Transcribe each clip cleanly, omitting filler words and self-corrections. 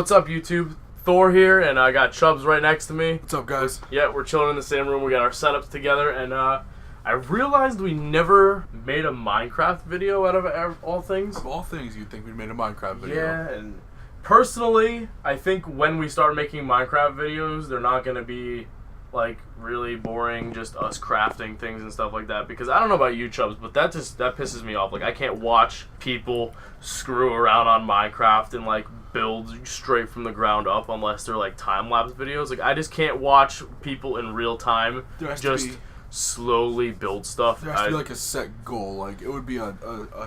what's up, YouTube? Thor here, and I got Chubbs right next to me. What's up, guys? Yeah, we're chilling in the same room. We got our setups together, and I realized we never made a Minecraft video out of all things. Of all things, you'd think we'd made a Minecraft video. Yeah, and personally, I think when we start making Minecraft videos, they're not going to be, like, really boring, just us crafting things and stuff like that. Because I don't know about you, Chubbs, but that pisses me off. Like, I can't watch people screw around on Minecraft and, like, build straight from the ground up unless they're, like, time-lapse videos. Like, I just can't watch people in real time just slowly build stuff. There has to be, like, a set goal. Like, it would be a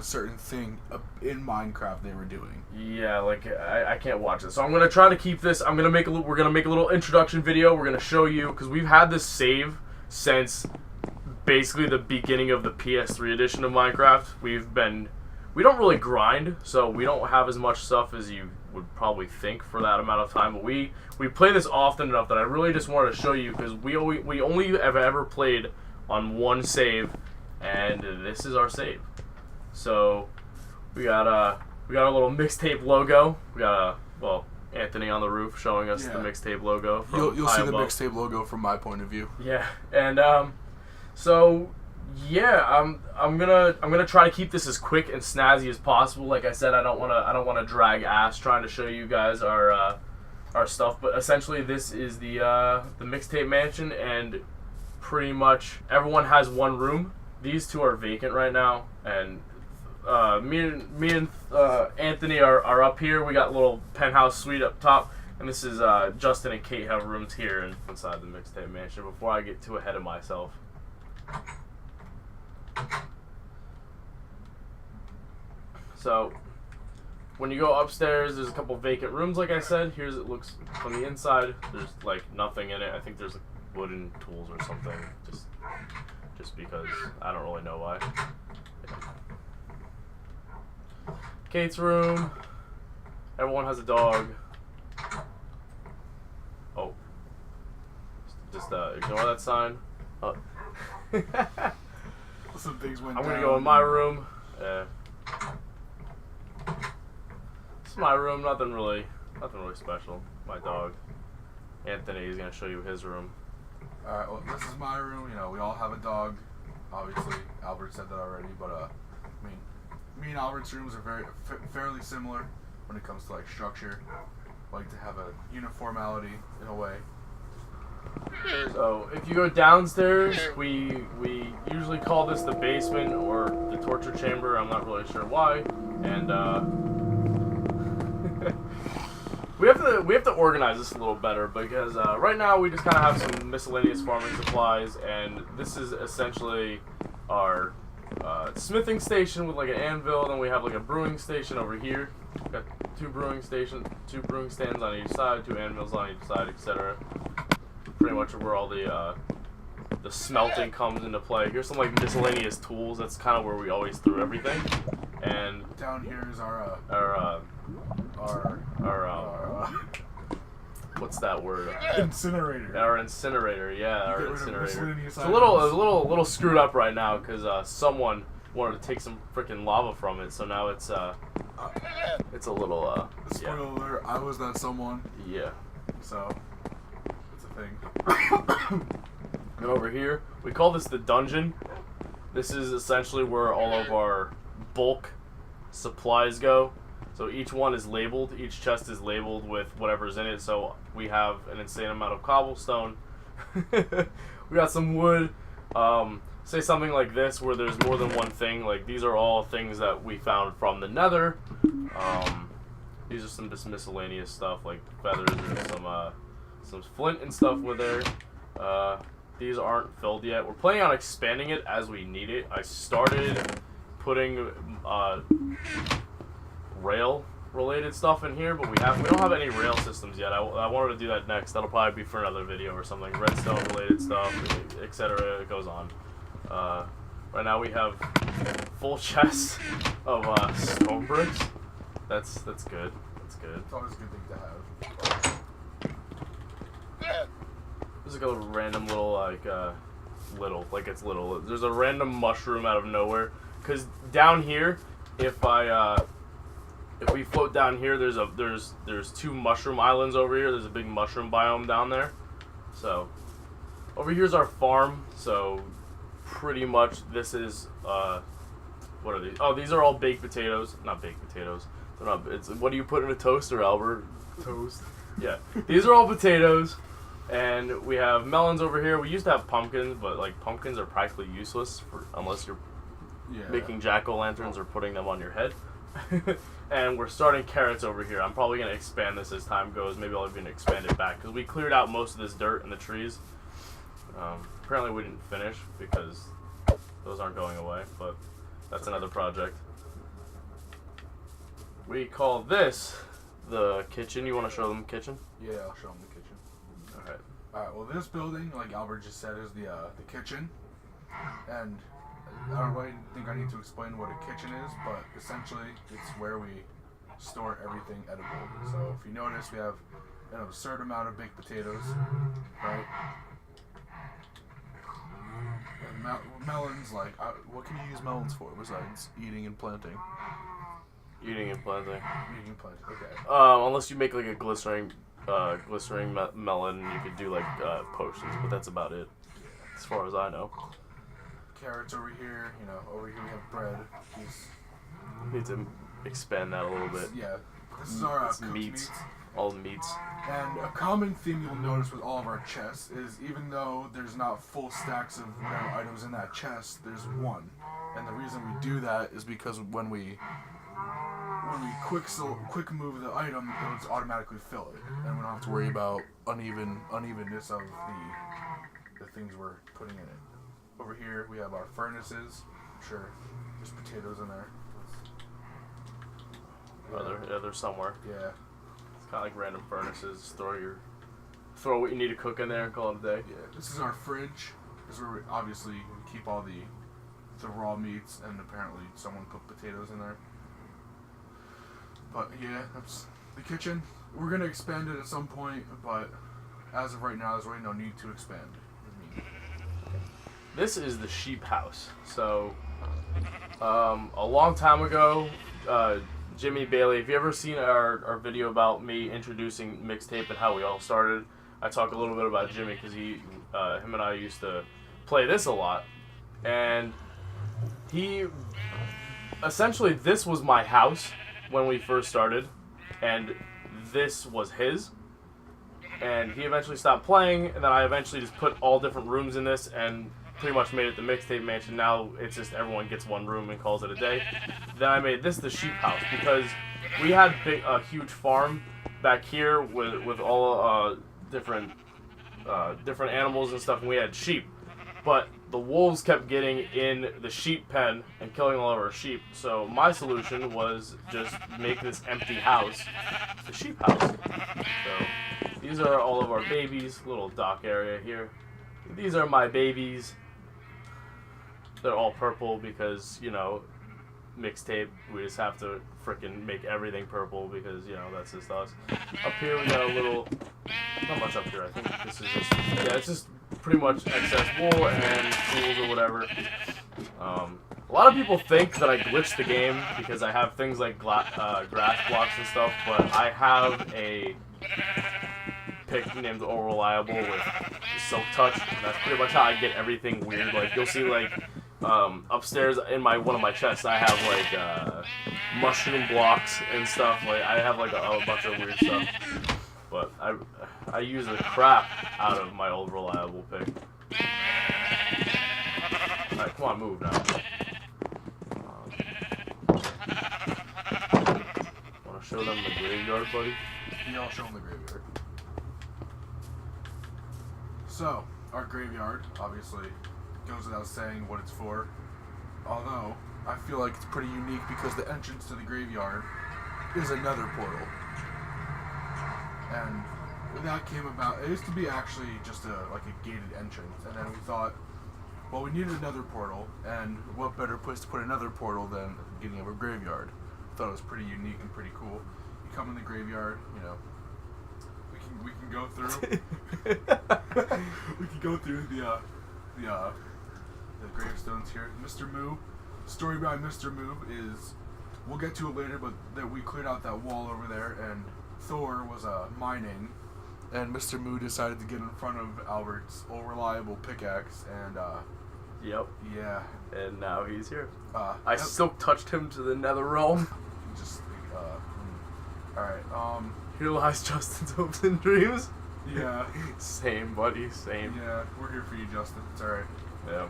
certain thing in Minecraft they were doing. Yeah, like, I can't watch it. So I'm going to try to keep this. We're going to make a little introduction video. We're going to show you, because we've had this save since basically the beginning of the PS3 edition of Minecraft. We don't really grind, so we don't have as much stuff as you would probably think for that amount of time. But we play this often enough that I really just wanted to show you, because we only have ever played on one save, and this is our save. So we got a little mixtape logo. We got Anthony on the roof showing us the mixtape logo. You'll see the mixtape logo from my point of view. Yeah, and so yeah, I'm gonna try to keep this as quick and snazzy as possible. Like I said, I don't wanna drag ass trying to show you guys our stuff. But essentially, this is the mixtape mansion, and pretty much everyone has one room. These two are vacant right now, and me and Anthony are up here. We got a little penthouse suite up top, and this is Justin and Kate have rooms here and inside the mixtape mansion. Before I get too ahead of myself. So, when you go upstairs, there's a couple vacant rooms, like I said. Here's it looks from the inside. There's like nothing in it. I think there's like wooden tools or something, just because I don't really know why. Yeah. Kate's room. Everyone has a dog. Oh, just ignore that sign. Oh. Some things went I'm down. gonna go in my room. It's my room. Nothing really special. My dog. Anthony is gonna show you his room. All right. Well, this is my room. You know, we all have a dog. Obviously, Albert said that already. But I mean, me and Albert's rooms are fairly similar when it comes to like structure. Like to have a uniformity in a way. So, if you go downstairs, we usually call this the basement or the torture chamber. I'm not really sure why. And we have to organize this a little better, because right now we just kind of have some miscellaneous farming supplies, and this is essentially our smithing station with like an anvil. Then we have like a brewing station over here. We've got two brewing stands on each side, two anvils on each side, etc. Pretty much where all the smelting comes into play. Here's some like miscellaneous tools. That's kind of where we always threw everything. And down here is our what's that word? Incinerator. Our incinerator. Yeah, our incinerator. It's a little screwed up right now because someone wanted to take some freaking lava from it. So now it's a little spoiler alert, I was that someone. Yeah. So. And over here, we call this the dungeon. This is essentially where all of our bulk supplies go. So each one is labeled, each chest is labeled with whatever's in it. So we have an insane amount of cobblestone. We got some wood. Say something like this where there's more than one thing. Like these are all things that we found from the nether. These are some just miscellaneous stuff like feathers and some flint and stuff with there. These aren't filled yet. We're planning on expanding it as we need it. I started putting rail related stuff in here, but we don't have any rail systems yet. I wanted to do that next. That'll probably be for another video or something. Redstone related stuff, etc. It goes on. Right now we have full chests of stone bricks. That's good. That's good. It's always a good thing to have. There's like a random little there's a random mushroom out of nowhere. Cause down here, if I if we float down here, there's two mushroom islands over here. There's a big mushroom biome down there. So over here's our farm. So pretty much this is what are these? Oh, these are all baked potatoes. Not baked potatoes. They're not. It's what do you put in a toaster, Albert? Toast. Yeah. These are all potatoes. And we have melons over here. We used to have pumpkins, but like pumpkins are practically useless unless you're making jack-o'-lanterns or putting them on your head. And we're starting carrots over here. I'm probably going to expand this as time goes. Maybe I'll even expand it back because we cleared out most of this dirt and the trees. Apparently we didn't finish because those aren't going away, but that's another project. We call this the kitchen. You want to show them the kitchen? Yeah, I'll show them the kitchen. Alright. Alright, well this building, like Albert just said, is the kitchen. And I don't really think I need to explain what a kitchen is, but essentially it's where we store everything edible. So if you notice, we have an absurd amount of baked potatoes, right? And melons, like, what can you use melons for besides eating and planting? Eating and planting. Eating and planting, okay. Unless you make like a glycerin melon, you could do like potions, but that's about it, as far as I know. Carrots over here, over here we have bread. Need to expand that a little bit. Yeah, this is our cooked meats. All the meats. And a common theme you'll notice with all of our chests is even though there's not full stacks of whatever items in that chest, there's one. And the reason we do that is because when we quick move the item, it'll automatically fill it, and we don't have to worry about unevenness of the things we're putting in it. Over here we have our furnaces. I'm sure there's potatoes in there. They're somewhere. Yeah. It's kind of like random furnaces. Just throw what you need to cook in there and call it a day. Yeah. This is our fridge. This is where we obviously keep all the raw meats, and apparently someone cooked potatoes in there. But yeah, that's the kitchen. We're gonna expand it at some point, but as of right now, there's really no need to expand. This is the sheep house. So, a long time ago, Jimmy Bailey, if you ever seen our video about me introducing Mixtape and how we all started, I talk a little bit about Jimmy because him and I used to play this a lot. And essentially this was my house when we first started, and this was his. And he eventually stopped playing, and then I eventually just put all different rooms in this and pretty much made it the Mixtape Mansion. Now it's just everyone gets one room and calls it a day. Then I made this the sheep house because we had a huge farm back here with all different animals and stuff, and we had sheep. But the wolves kept getting in the sheep pen and killing all of our sheep. So my solution was just make this empty house the sheep house. So these are all of our babies. Little dock area here. These are my babies. They're all purple because, Mixtape. We just have to frickin' make everything purple because, that's just us. Up here we got a little, not much up here. I think this is just, it's just pretty much excess wool and tools or whatever. A lot of people think that I glitched the game because I have things like grass blocks and stuff, but I have a pick named All Reliable with Silk Touch, and that's pretty much how I get everything weird. Like, you'll see, like, upstairs in one of my chests, I have, like, mushroom blocks and stuff. Like, I have, like, a bunch of weird stuff. But I use the crap out of my Old Reliable pick. Alright, come on, move now. Want to show them the graveyard, buddy? Yeah, I'll show them the graveyard. So, our graveyard, obviously, goes without saying what it's for. Although, I feel like it's pretty unique because the entrance to the graveyard is another portal. And that came about, it used to be actually just a gated entrance, and then we thought, well, we needed another portal, and what better place to put another portal than at the beginning of a graveyard. I thought it was pretty unique and pretty cool. You come in the graveyard, we can go through we can go through the gravestones here. Mr. Moo, story behind Mr. Moo is we'll get to it later, but that we cleared out that wall over there, and Thor was mining, and Mr. Moo decided to get in front of Albert's old reliable pickaxe, and Yep. yeah. And now he's here. I yep. silk touched him to the nether realm. Just alright, Here lies Justin's hopes and dreams. yeah. Same, buddy, same. Yeah, we're here for you, Justin. It's alright. Yeah.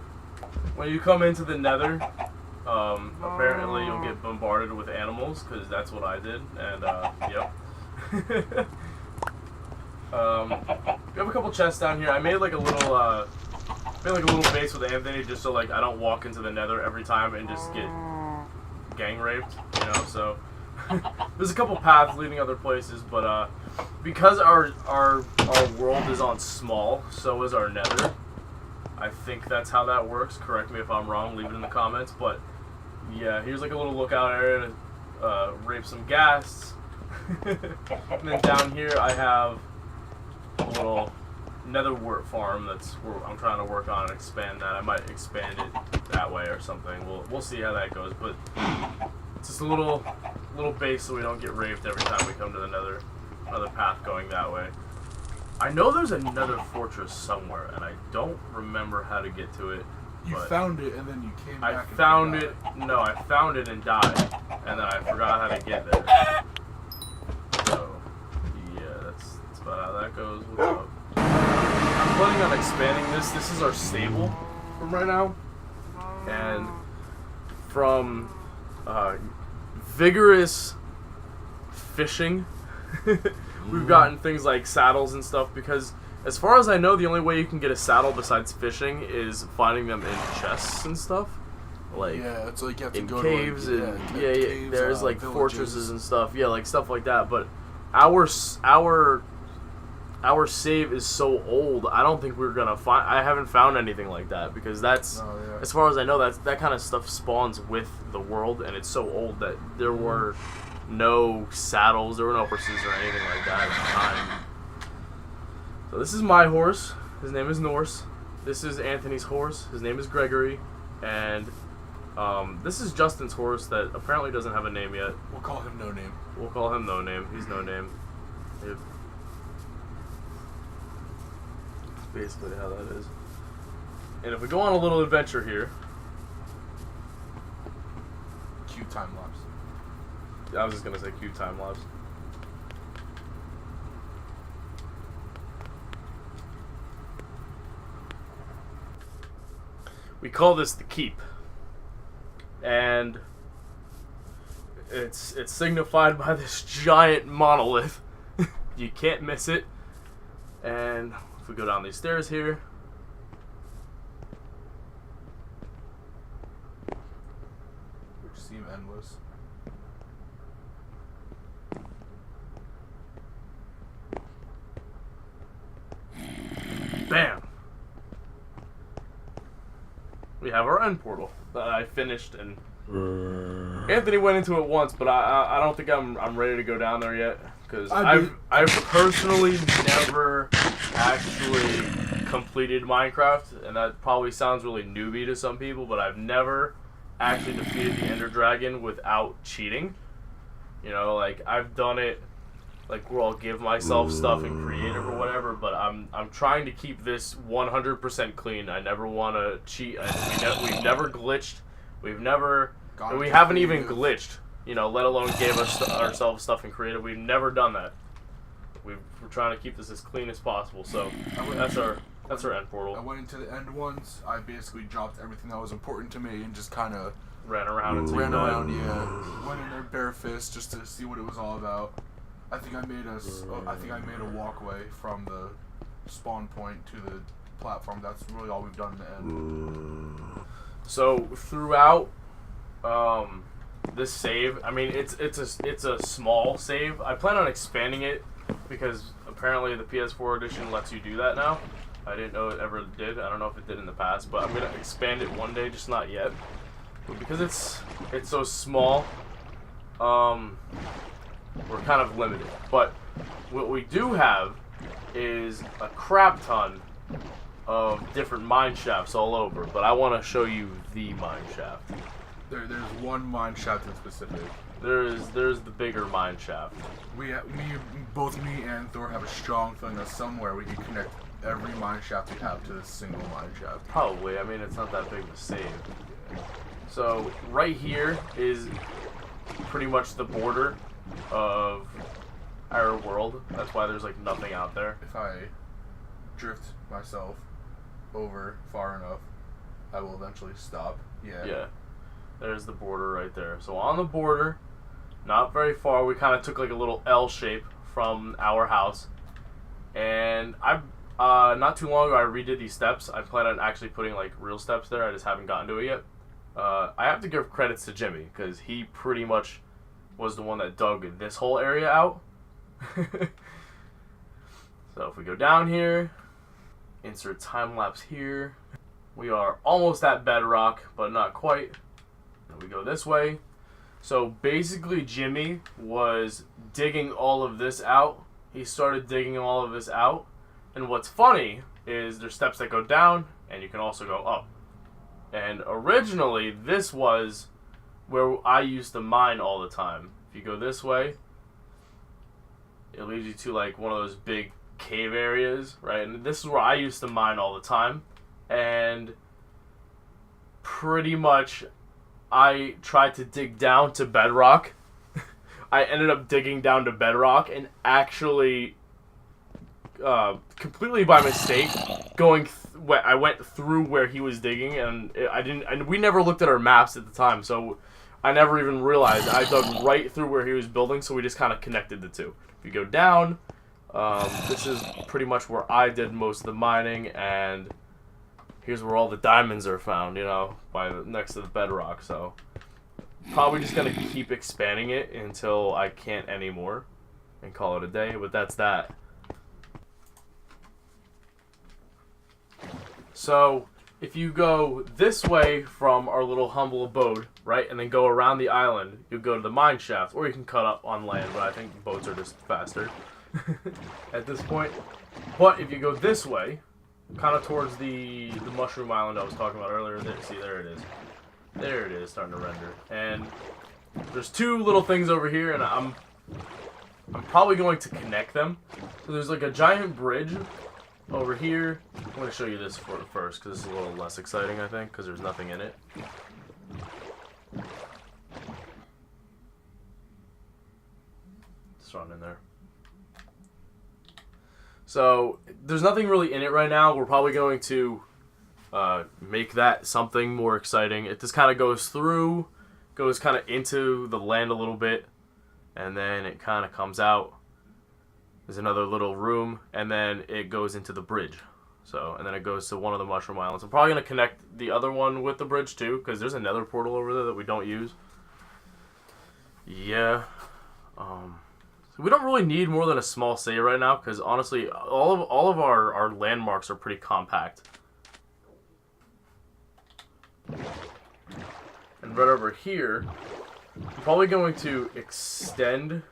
When you come into the nether, apparently you'll get bombarded with animals, because that's what I did, and, yep. We have a couple chests down here. I made like a little, base with Anthony, just so, like, I don't walk into the nether every time and just get gang raped, you know, so... There's a couple paths leading other places, but, because our world is on small, so is our nether. I think that's how that works. Correct me if I'm wrong, leave it in the comments, but, yeah, here's like a little lookout area to, rape some ghasts. And then down here I have a little nether wart farm that's where I'm trying to work on and expand that. I might expand it that way or something. We'll see how that goes, but it's just a little base so we don't get raped every time we come to the nether. Another path going that way. I know there's another fortress somewhere, and I don't remember how to get to it. You found it, and then you came back. I found it. No, I found it and died, and then I forgot how to get there. So, yeah, that's about how that goes. What's up? I'm planning on expanding this. This is our stable from right now, and from vigorous fishing, we've gotten things like saddles and stuff, because as far as I know, the only way you can get a saddle besides fishing is finding them in chests and stuff. Like, yeah, it's like you have to in go caves to caves, there's like villages. fortresses and stuff. Yeah, like stuff like that. But our save is so old. I don't think we're gonna find. I haven't found anything like that, because that's as far as I know, that kind of stuff spawns with the world, and it's so old that there were no saddles, there were no horses or anything like that at the time. So this is my horse. His name is Norse. This is Anthony's horse. His name is Gregory, and this is Justin's horse that apparently doesn't have a name yet. We'll call him No Name. We'll call him No Name. He's No Name. Yep. Basically how that is. And if we go on a little adventure here, Cue time lapse. I was just gonna say cue time lapse. We call this the keep, and it's signified by this giant monolith. You can't miss it. And if we go down these stairs here, which seem endless. bam! We have our end portal that I finished, and Anthony went into it once, but I don't think I'm ready to go down there yet, because I've personally never actually completed Minecraft, and that probably sounds really newbie to some people, but I've never actually defeated the Ender Dragon without cheating. You know, like, I've done it like where I'll give myself stuff in creative or whatever, but I'm trying to keep this 100% clean. I never want to cheat. We've never glitched. We haven't even glitched, you know, let alone gave ourselves stuff in creative. We've never done that. We're trying to keep this as clean as possible. So that's our end portal. I went into the end once. I basically dropped everything that was important to me and just kind of ran around. Yeah. Went in there bare fist just to see what it was all about. I think I made a walkway from the spawn point to the platform. That's really all we've done in the end. So throughout this save, I mean, it's a small save. I plan on expanding it because apparently the PS4 edition lets you do that now. I didn't know it ever did. I don't know if it did in the past, but I'm gonna expand it one day, just not yet. But because it's so small, we're kind of limited. But what we do have is a crap ton of different mine shafts all over. But I want to show you the mine shaft. There's one mine shaft in specific. There's the bigger mine shaft. Both me and Thor have a strong feeling that somewhere we can connect every mine shaft we have to this single mine shaft. Probably. I mean, it's not that big to save. So right here is pretty much the border of our world. That's why there's like nothing out there. If I drift myself over far enough, I will eventually stop. Yeah. Yeah. There's the border right there. So on the border, not very far, we kind of took like a little L shape from our house. And not too long ago, I redid these steps. I plan on actually putting like real steps there. I just haven't gotten to it yet. I have to give credits to Jimmy because he pretty much was the one that dug this whole area out. So if we go down here, insert time lapse here. We are almost at bedrock, but not quite. And we go this way. So basically Jimmy was digging all of this out. He started digging all of this out. And what's funny is there's steps that go down and you can also go up. And originally this was where I used to mine all the time. If you go this way, it leads you to like one of those big cave areas, right? And this is where I used to mine all the time. And pretty much I tried to dig down to bedrock. I ended up digging down to bedrock and actually completely by mistake I went through where he was digging, and we never looked at our maps at the time, so I never even realized I dug right through where he was building, so we just kind of connected the two. If you go down, this is pretty much where I did most of the mining, and here's where all the diamonds are found, you know, next to the bedrock. So probably just gonna keep expanding it until I can't anymore and call it a day, but that's that. So if you go this way from our little humble abode, right, and then go around the island, you'll go to the mine shaft, or you can cut up on land, but I think boats are just faster at this point. But if you go this way, kind of towards the mushroom island I was talking about earlier, see, there it is. There it is, starting to render. And there's two little things over here, and I'm probably going to connect them. So there's like a giant bridge over here. I'm going to show you this first, because this is a little less exciting, I think, because there's nothing in it. Just run in there. So there's nothing really in it right now. We're probably going to make that something more exciting. It just kind of goes kind of into the land a little bit, and then it kind of comes out. There's another little room, and then it goes into the bridge. So, and then it goes to one of the mushroom islands. I'm probably going to connect the other one with the bridge too, because there's another portal over there that we don't use. Yeah. So we don't really need more than a small save right now, because honestly, all of our landmarks are pretty compact. And right over here, I'm probably going to extend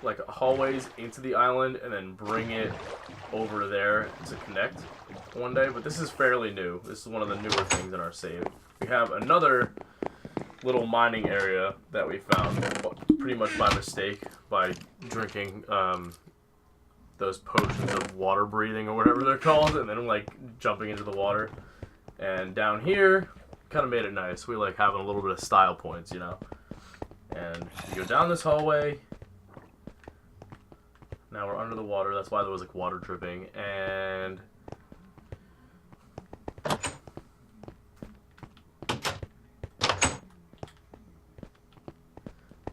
like hallways into the island and then bring it over there to connect one day. But this is fairly new. This is one of the newer things in our save. We have another little mining area that we found pretty much by mistake by drinking those potions of water breathing or whatever they're called, and then like jumping into the water. And down here, kind of made it nice. We like having a little bit of style points, you know. And you go down this hallway. Now we're under the water. That's why there was like water dripping. And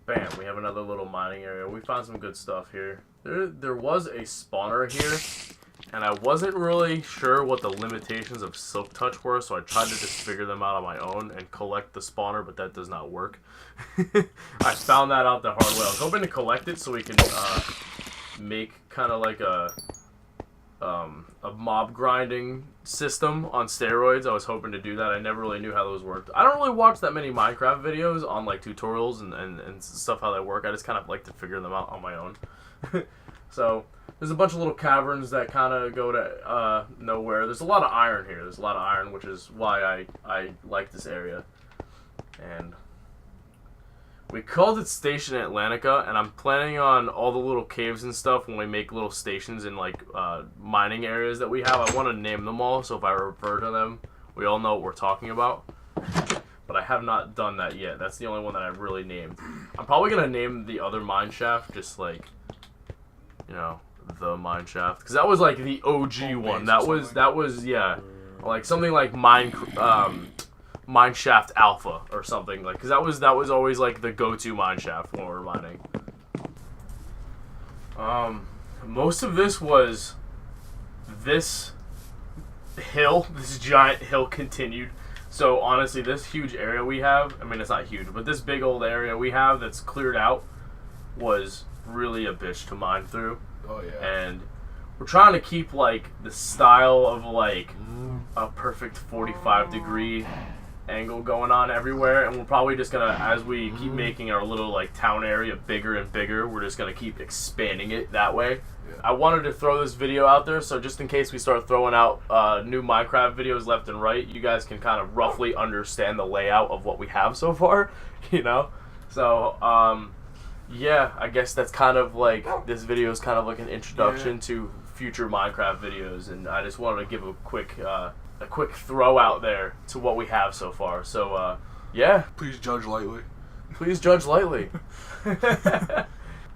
bam, we have another little mining area. We found some good stuff here. There was a spawner here, and I wasn't really sure what the limitations of Silk Touch were, so I tried to just figure them out on my own and collect the spawner, but that does not work. I found that out the hard way. I was hoping to collect it so we can make kind of like a mob grinding system on steroids. I was hoping to do that. I never really knew how those worked. I don't really watch that many Minecraft videos on like tutorials and stuff how they work. I just kind of like to figure them out on my own. So there's a bunch of little caverns that kind of go to nowhere. There's a lot of iron here. There's a lot of iron, which is why I like this area. And We called it Station Atlantica, and I'm planning on all the little caves and stuff when we make little stations in like mining areas that we have. I want to name them all, so if I refer to them, we all know what we're talking about. But I have not done that yet. That's the only one that I've really named. I'm probably gonna name the other Mineshaft just like, you know, the Mineshaft, because that was like the OG one. That was yeah, like something like Mineshaft Alpha or something, like, because that was always like the go-to mineshaft when we were mining. Most of this was this hill, this giant hill continued. So honestly, this huge area we have, I mean it's not huge, but this big old area we have that's cleared out was really a bitch to mine through. Oh yeah. And we're trying to keep like the style of like a perfect 45-degree angle going on everywhere, and we're probably just gonna, as we keep making our little like town area bigger and bigger, we're just gonna keep expanding it that way. Yeah. I wanted to throw this video out there, so just in case we start throwing out new Minecraft videos left and right, you guys can kind of roughly understand the layout of what we have so far, you know? So, yeah, I guess that's kind of like, this video is kind of like an introduction to future Minecraft videos, and I just wanted to give a quick throw out there to what we have so far. So, yeah. Please judge lightly. Please judge lightly.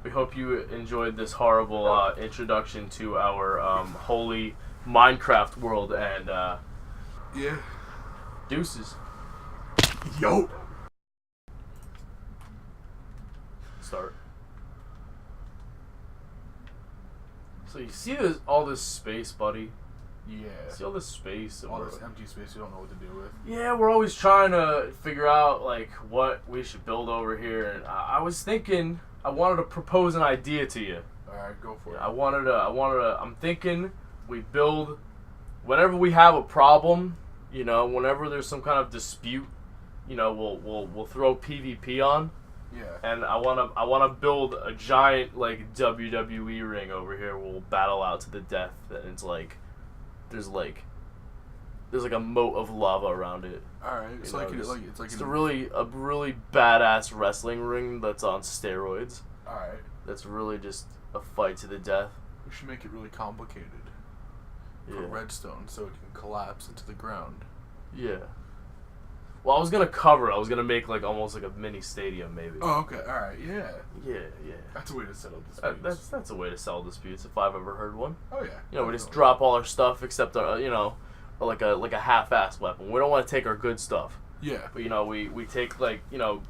We hope you enjoyed this horrible introduction to our holy Minecraft world, and yeah. Deuces. Yo. Start. So you see this, all this space, buddy? Yeah. See all this space? All this empty space you don't know what to do with. Yeah, we're always trying to figure out like what we should build over here, and I was thinking, I wanted to propose an idea to you. Alright, go for it. I'm thinking we build, whenever we have a problem, you know, whenever there's some kind of dispute, you know, we'll throw PvP on. Yeah. And I wanna build a giant like WWE ring over here. We'll battle out to the death, and it's like there's like a moat of lava around it. Alright, it's like a really badass wrestling ring that's on steroids. Alright. That's really just a fight to the death. We should make it really complicated. Put redstone so it can collapse into the ground. Yeah. Well, I was gonna make like almost like a mini stadium, maybe. Oh, okay, alright, yeah. Yeah. That's a way to settle disputes. That's a way to settle disputes if I've ever heard one. Oh yeah. You know, we just drop all our stuff except our, you know, like a half-assed weapon. We don't want to take our good stuff. Yeah. But you know, we take like, you know,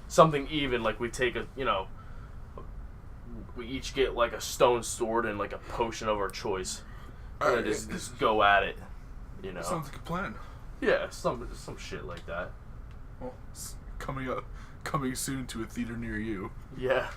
something even, like we take a, you know, we each get like a stone sword and like a potion of our choice. And just go at it. You know. Sounds like a plan. Yeah, some shit like that. Well, it's coming soon to a theater near you. Yeah.